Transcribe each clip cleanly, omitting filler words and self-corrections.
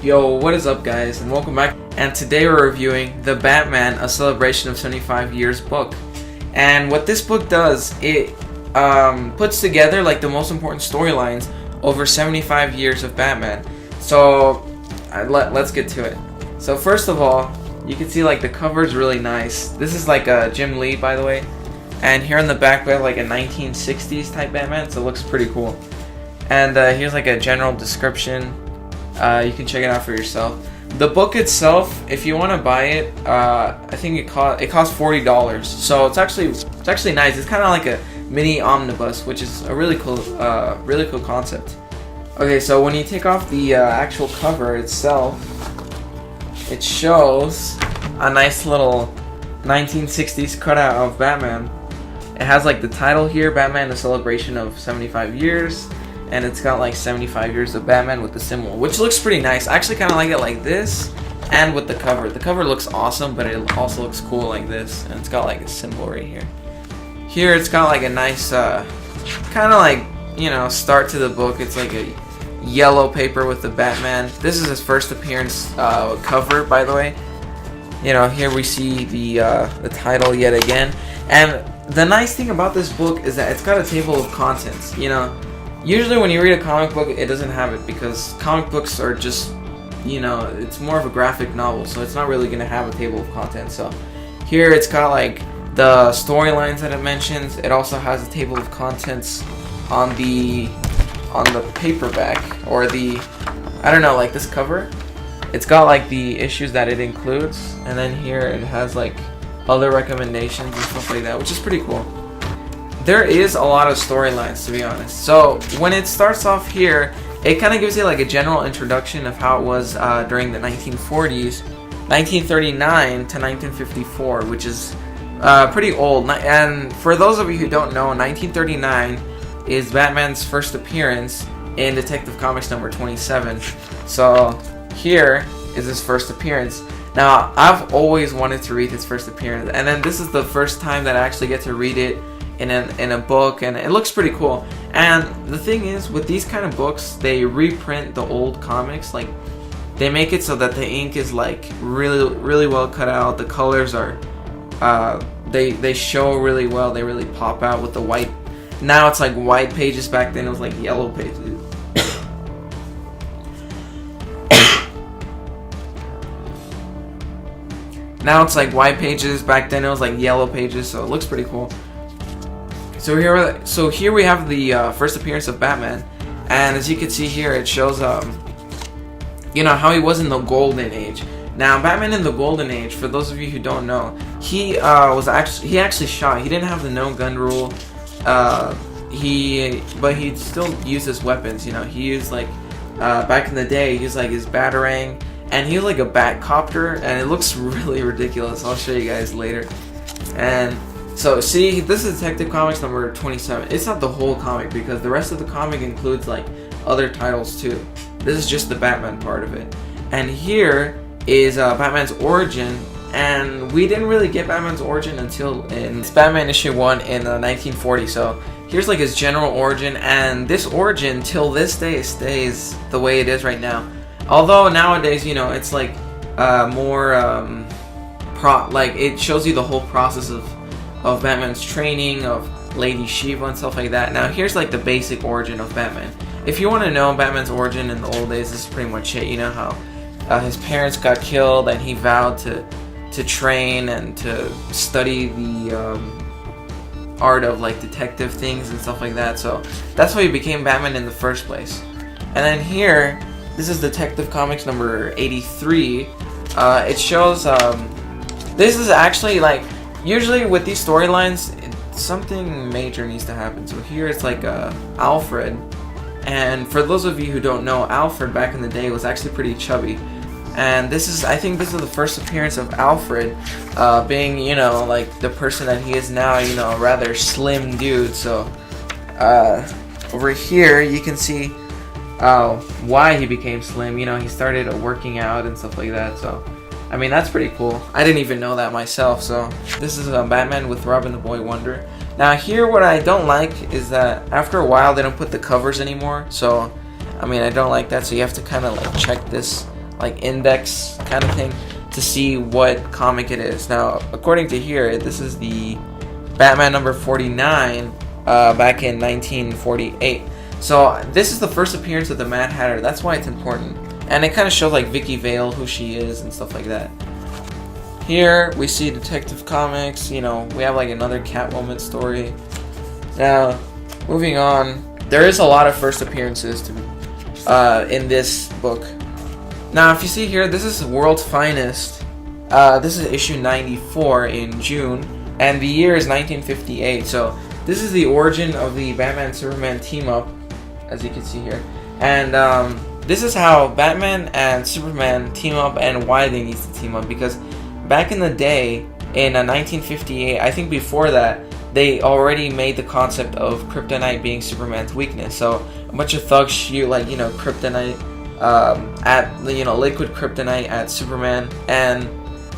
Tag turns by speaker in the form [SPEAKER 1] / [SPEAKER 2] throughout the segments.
[SPEAKER 1] Yo, what is up guys, and welcome back. And today we're reviewing The Batman, A Celebration of 75 Years book. And what this book does, it puts together like the most important storylines over 75 years of Batman. So let's get to it. So first of all, you can see like the cover is really nice. This is like a Jim Lee, by the way. And here on the back we have like a 1960s type Batman, so it looks pretty cool. And here's like a general description. You can check it out for yourself. The book itself, if you want to buy it, I think it costs $40. So it's actually nice. It's kind of like a mini omnibus, which is a really cool concept. Okay, so when you take off the actual cover itself, it shows a nice little 1960s cutout of Batman. It has like the title here, Batman: A Celebration of 75 Years. And it's got like 75 years of Batman with the symbol, which looks pretty nice. I actually kind of like it like this and with the cover. The cover looks awesome, but it also looks cool like this. And it's got like a symbol right here. Here it's got like a nice kind of like, you know, start to the book. It's like a yellow paper with the Batman. This is his first appearance cover, by the way. You know, here we see the title yet again. And the nice thing about this book is that it's got a table of contents, you know. Usually when you read a comic book, it doesn't have it because comic books are just, you know, it's more of a graphic novel, so it's not really going to have a table of contents. So here it's got like the storylines that it mentions. It also has a table of contents on the paperback, or I don't know, like this cover. It's got like the issues that it includes, and then here it has like other recommendations and stuff like that, which is pretty cool. There is a lot of storylines, to be honest. So when it starts off here, it kind of gives you like a general introduction of how it was during the 1940s, 1939 to 1954, which is pretty old. And for those of you who don't know, 1939 is Batman's first appearance in Detective Comics number 27. So here is his first appearance. Now, I've always wanted to read his first appearance, and then this is the first time that I actually get to read it in a book, and it looks pretty cool. And the thing is, with these kind of books, they reprint the old comics. Like, they make it so that the ink is like really well cut out. The colors are they show really well. They really pop out with the white. Now it's like white pages. Back then it was like yellow pages. Now it's like white pages. Back then it was like yellow pages. So it looks pretty cool. So here we have the first appearance of Batman, and as you can see here, it shows you know, how he was in the Golden Age. Now, Batman in the Golden Age, for those of you who don't know, he actually shot. He didn't have the no gun rule. But he still used his weapons. You know, he used like back in the day, he used like his batarang, and he was like a bat copter, and it looks really ridiculous. I'll show you guys later. And so, see, this is Detective Comics number 27. It's not the whole comic because the rest of the comic includes like other titles too. This is just the Batman part of it. And here is Batman's origin, and we didn't really get Batman's origin until in Batman issue 1 in 1940. So here's like his general origin, and this origin till this day stays the way it is right now. Although nowadays, you know, it's like more like it shows you the whole process of Batman's training, of Lady Shiva and stuff like that. Now here's like the basic origin of Batman. If you want to know Batman's origin in the old days, this is pretty much it. You know how his parents got killed, and he vowed to train and to study the art of like detective things and stuff like that. So that's why he became Batman in the first place. And then here, this is Detective Comics number 83. It shows this is actually like, usually with these storylines, something major needs to happen. So here it's like Alfred, and for those of you who don't know, Alfred back in the day was actually pretty chubby. And I think this is the first appearance of Alfred being, you know, like the person that he is now, you know, a rather slim dude. So over here you can see why he became slim. You know, he started working out and stuff like that. So, I mean, that's pretty cool. I didn't even know that myself. So, this is Batman with Robin the Boy Wonder. Now, here, what I don't like is that after a while, they don't put the covers anymore. So, I mean, I don't like that. So, you have to kind of like check this like index kind of thing to see what comic it is. Now, according to here, this is the Batman number 49 back in 1948. So this is the first appearance of the Mad Hatter. That's why it's important. And it kind of shows like Vicky Vale, who she is and stuff like that. Here we see Detective Comics. You know, we have like another Catwoman story. Now, moving on, there is a lot of first appearances in this book. Now, if you see here, this is World's Finest. This is issue 94 in June, and the year is 1958. So this is the origin of the Batman-Superman team-up, as you can see here. And this is how Batman and Superman team up and why they need to team up. Because back in the day, in 1958, I think before that, they already made the concept of kryptonite being Superman's weakness. So a bunch of thugs shoot like, you know, kryptonite at, you know, liquid kryptonite at Superman. And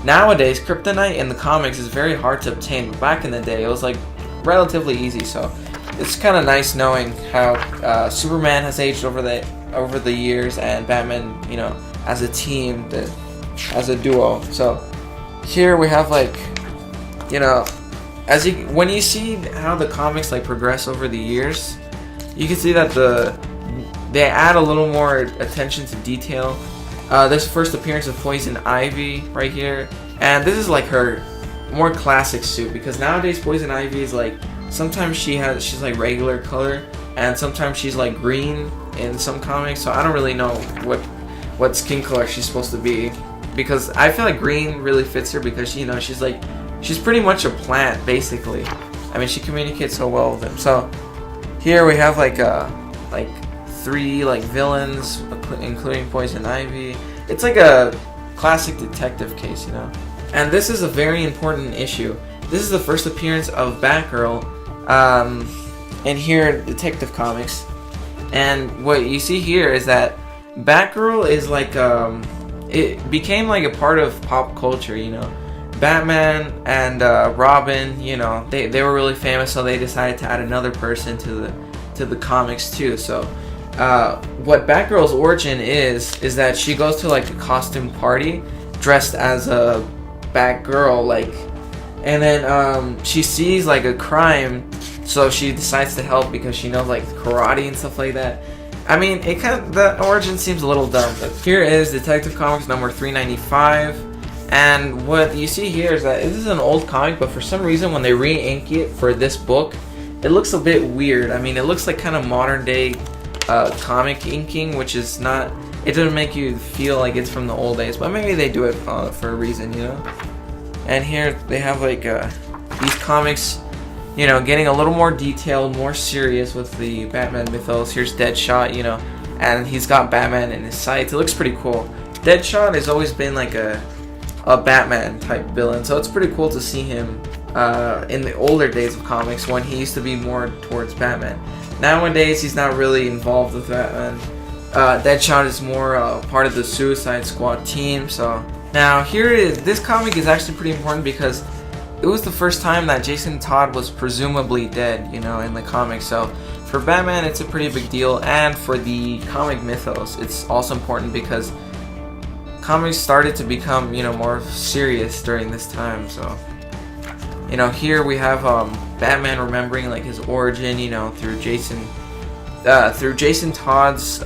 [SPEAKER 1] nowadays, kryptonite in the comics is very hard to obtain. But back in the day, it was like relatively easy. So it's kind of nice knowing how Superman has aged over the years, and Batman, you know, as a team, as a duo. So here we have like, you know, when you see how the comics like progress over the years, you can see that they add a little more attention to detail. There's the first appearance of Poison Ivy right here, and this is like her more classic suit, because nowadays Poison Ivy is like, sometimes she's like regular color, and sometimes she's like green in some comics. So I don't really know what skin color she's supposed to be, because I feel like green really fits her, because, you know, she's pretty much a plant basically. I mean, she communicates so well with him. So here we have like 3 like villains, including Poison Ivy. It's like a classic detective case, you know. And this is a very important issue. This is the first appearance of Batgirl in here, Detective Comics. And what you see here is that Batgirl is like, it became like a part of pop culture, you know. Batman and Robin, you know, they were really famous, so they decided to add another person to the comics too. So what Batgirl's origin is that she goes to like a costume party dressed as a Batgirl, like, and then she sees like a crime, so she decides to help because she knows like karate and stuff like that. I mean, the origin seems a little dumb, but here is Detective Comics number 395, and what you see here is that this is an old comic, but for some reason when they re-ink it for this book, it looks a bit weird. I mean, it looks like kind of modern day comic inking, which is not, it doesn't make you feel like it's from the old days, but maybe they do it for a reason, you know. And here they have like these comics, you know, getting a little more detailed, more serious with the Batman mythos. Here's Deadshot, you know, and he's got Batman in his sights. It looks pretty cool. Deadshot has always been like a Batman type villain, so it's pretty cool to see him in the older days of comics when he used to be more towards Batman. Nowadays, he's not really involved with Batman. Deadshot is more part of the Suicide Squad team. So now here it is. This comic is actually pretty important because it was the first time that Jason Todd was presumably dead, you know, in the comics. So for Batman, it's a pretty big deal, and for the comic mythos, it's also important because comics started to become, you know, more serious during this time. So, you know, here we have Batman remembering like his origin, you know, through Jason Todd's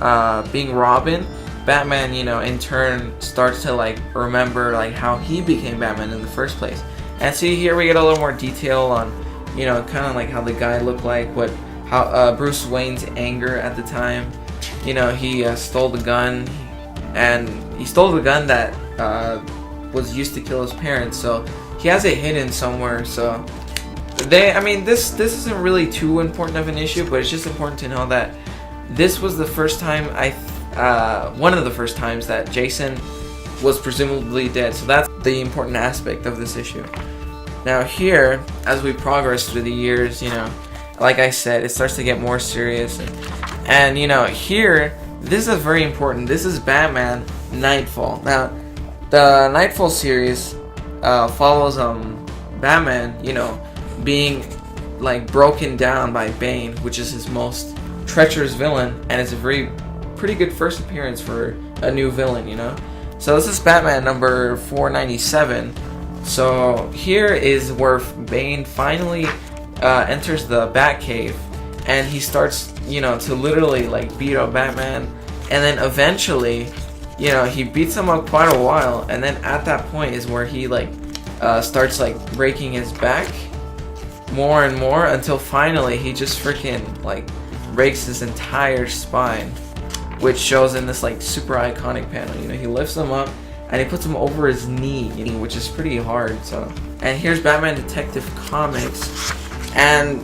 [SPEAKER 1] being Robin. Batman, you know, in turn starts to like remember like how he became Batman in the first place. And see, here we get a little more detail on, you know, kind of like how the guy looked like, how Bruce Wayne's anger at the time. You know, he stole the gun, and he stole the gun that was used to kill his parents. So he has it hidden somewhere. So I mean, this isn't really too important of an issue, but it's just important to know that this was the first time one of the first times that Jason was presumably dead. So that's the important aspect of this issue. Now here, as we progress through the years, you know, like I said, it starts to get more serious, and you know, here this is very important. This is Batman Nightfall. Now, the Nightfall series follows Batman, you know, being like broken down by Bane, which is his most treacherous villain, and it's a pretty good first appearance for a new villain, you know. So this is Batman number 497. So here is where Bane finally enters the Batcave, and he starts, you know, to literally like beat up Batman, and then eventually, you know, he beats him up quite a while, and then at that point is where he like starts like breaking his back more and more until finally he just freaking like breaks his entire spine, which shows in this like super iconic panel. You know, he lifts him up and he puts him over his knee, which is pretty hard. So, and here's Batman Detective Comics, and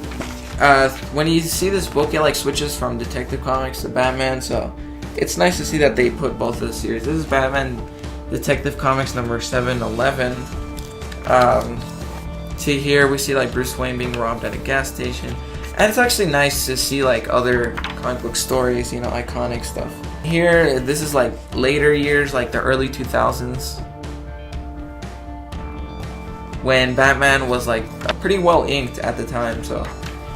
[SPEAKER 1] when you see this book, it like switches from Detective Comics to Batman. So it's nice to see that they put both of the series. This is Batman Detective Comics number 711. To here we see like Bruce Wayne being robbed at a gas station, and it's actually nice to see like other comic book stories, you know, iconic stuff. Here, this is like later years, like the early 2000s, when Batman was like pretty well inked at the time. So,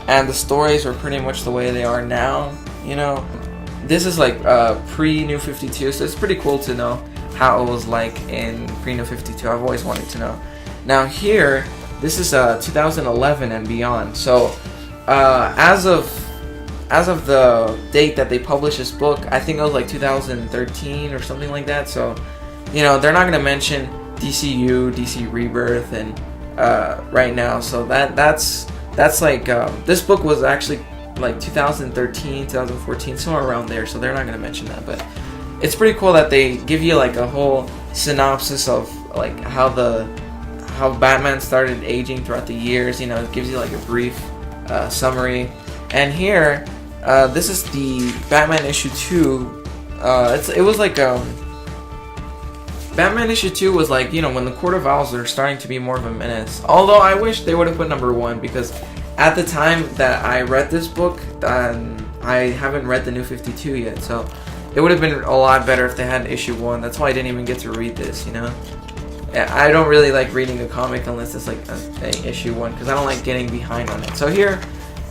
[SPEAKER 1] and the stories were pretty much the way they are now, you know. This is like pre-New 52, so it's pretty cool to know how it was like in pre-New 52. I've always wanted to know. Now here, this is 2011 and beyond. So as of the date that they published this book, I think it was like 2013 or something like that. So, you know, they're not gonna mention DCU, DC Rebirth, and right now. So that's like this book was actually like 2013, 2014, somewhere around there. So they're not gonna mention that, but it's pretty cool that they give you like a whole synopsis of like how Batman started aging throughout the years. You know, it gives you like a brief summary. And here, this is the Batman issue 2. It was like Batman issue 2 was like, you know, when the Court of Owls are starting to be more of a menace. Although I wish they would have put number 1, because at the time that I read this book, I haven't read the New 52 yet, so it would have been a lot better if they had issue 1. That's why I didn't even get to read this, you know. I don't really like reading a comic unless it's like a issue 1, because I don't like getting behind on it. So here,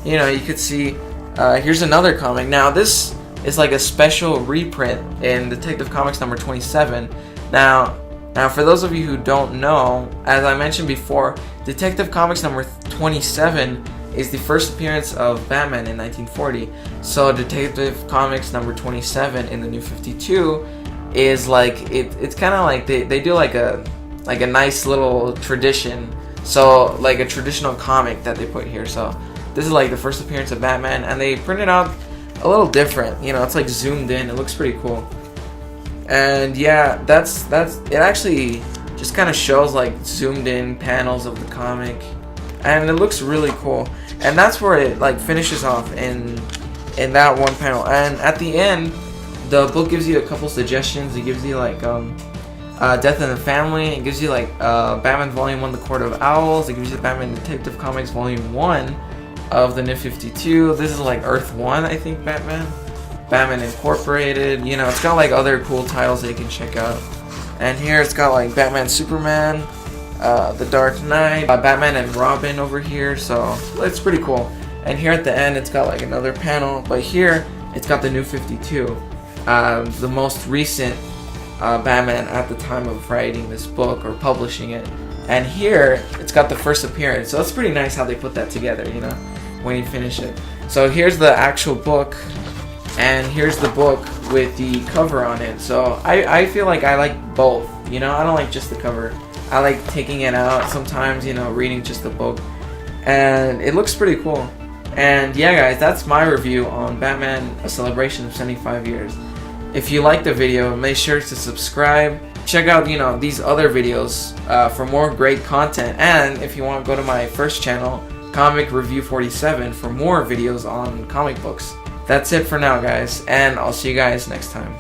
[SPEAKER 1] you know, you could see, here's another comic. Now this is like a special reprint in Detective Comics number 27. Now for those of you who don't know, as I mentioned before, Detective Comics number 27 is the first appearance of Batman in 1940. So Detective Comics number 27 in the New 52 is like, it's kind of like they do like a nice little tradition. So like a traditional comic that they put here. So this is like the first appearance of Batman, and they print it out a little different. You know, it's like zoomed in. It looks pretty cool. And yeah, that's it. Actually just kind of shows like zoomed in panels of the comic, and it looks really cool. And that's where it like finishes off in that one panel. And at the end, the book gives you a couple suggestions. It gives you like Death in the Family. It gives you like Batman Volume 1, The Court of Owls. It gives you Batman Detective Comics Volume 1 of the New 52. This is like Earth 1, I think, Batman Incorporated. You know, it's got like other cool titles that you can check out. And here it's got like Batman Superman, The Dark Knight, Batman and Robin over here. So it's pretty cool. And here at the end, it's got like another panel. But here, it's got the New 52, the most recent Batman at the time of writing this book or publishing it. And here it's got the first appearance, so it's pretty nice how they put that together, you know, when you finish it. So here's the actual book, and here's the book with the cover on it. So I feel like I like both, you know. I don't like just the cover. I like taking it out sometimes, you know, reading just the book, and it looks pretty cool. And yeah, guys, that's my review on Batman: A Celebration of 75 Years. If you liked the video, make sure to subscribe. Check out, you know, these other videos for more great content. And if you want to go to my first channel, Comic Review 47, for more videos on comic books. That's it for now, guys, and I'll see you guys next time.